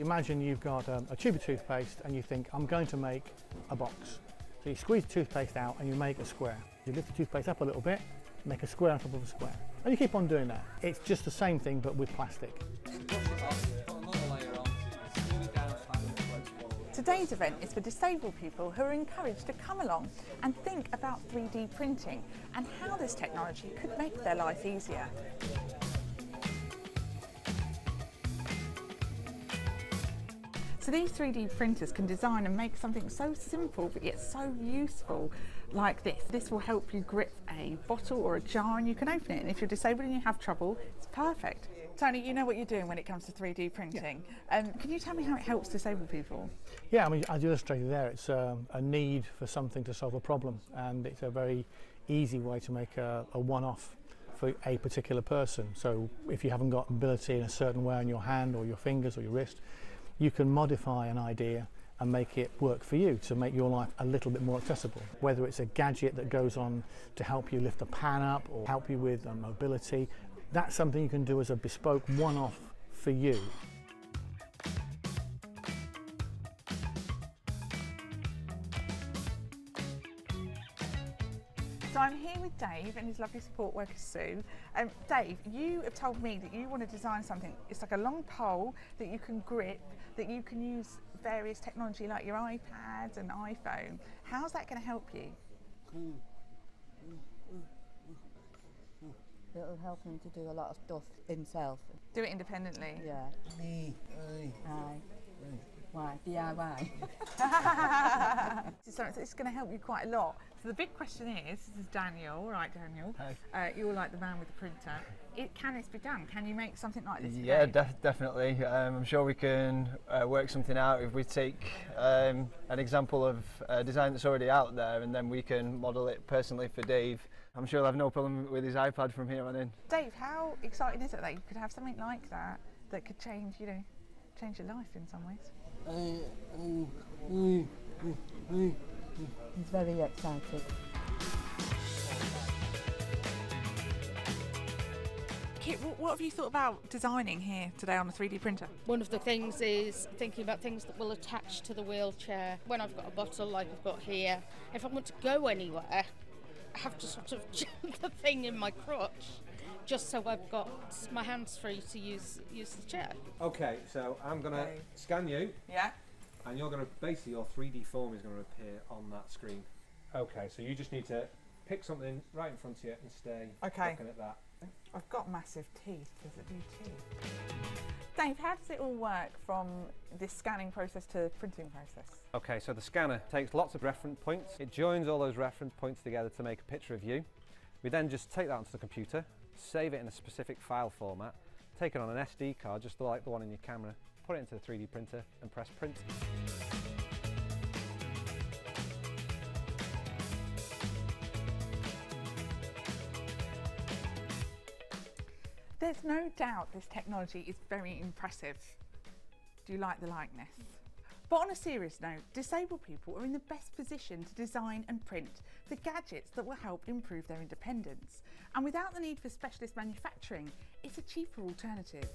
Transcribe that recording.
Imagine you've got a tube of toothpaste and you think, I'm going to make a box. So you squeeze the toothpaste out and you make a square. You lift the toothpaste up a little bit, make a square on top of a square. And you keep on doing that. It's just the same thing but with plastic. Today's event is for disabled people who are encouraged to come along and think about 3D printing and how this technology could make their life easier. So these 3D printers can design and make something so simple but yet so useful like this. This will help you grip a bottle or a jar and you can open it, and if you're disabled and you have trouble, it's perfect. Tony, you know what you're doing when it comes to 3D printing. Yeah. Can you tell me how it helps disabled people? Yeah, I mean, as you illustrated there, it's a need for something to solve a problem, and it's a very easy way to make a one-off for a particular person. So if you haven't got ability in a certain way on your hand or your fingers or your wrist, you can modify an idea and make it work for you to make your life a little bit more accessible. Whether it's a gadget that goes on to help you lift a pan up or help you with mobility, that's something you can do as a bespoke one-off for you. So I'm here with Dave and his lovely support worker Sue. Dave, you have told me that you want to design something. It's like a long pole that you can grip, that you can use various technology like your iPad and iPhone. How's that going to help you? It'll help him to do a lot of stuff himself. Do it independently? Yeah. Aye. Why? DIY. So it's going to help you quite a lot. So the big question is, this is Daniel, all right Daniel, you're like the man with the printer. Can this be done? Can you make something like this? Yeah, definitely. I'm sure we can work something out if we take an example of a design that's already out there and then we can model it personally for Dave. I'm sure he'll have no problem with his iPad from here on in. Dave, how exciting is it that you could have something like that that could change, you know, change your life in some ways? He's very excited. Kit, what have you thought about designing here today on a 3D printer? One of the things is thinking about things that will attach to the wheelchair. When I've got a bottle like I've got here, if I want to go anywhere, I have to sort of jump the thing in my crotch just so I've got my hands free to use the chair. Okay, so I'm going to scan you. Yeah. And you're going to, basically your 3D form is going to appear on that screen. Okay, so you just need to pick something right in front of you and stay looking at that. I've got massive teeth. Does it do teeth? Dave, how does it all work from this scanning process to printing process? Okay, so the scanner takes lots of reference points. It joins all those reference points together to make a picture of you. We then just take that onto the computer, save it in a specific file format, take it on an SD card, just like the one in your camera, put it into the 3D printer and press print. There's no doubt this technology is very impressive. Do you like the likeness? But on a serious note, disabled people are in the best position to design and print the gadgets that will help improve their independence. And without the need for specialist manufacturing, it's a cheaper alternative.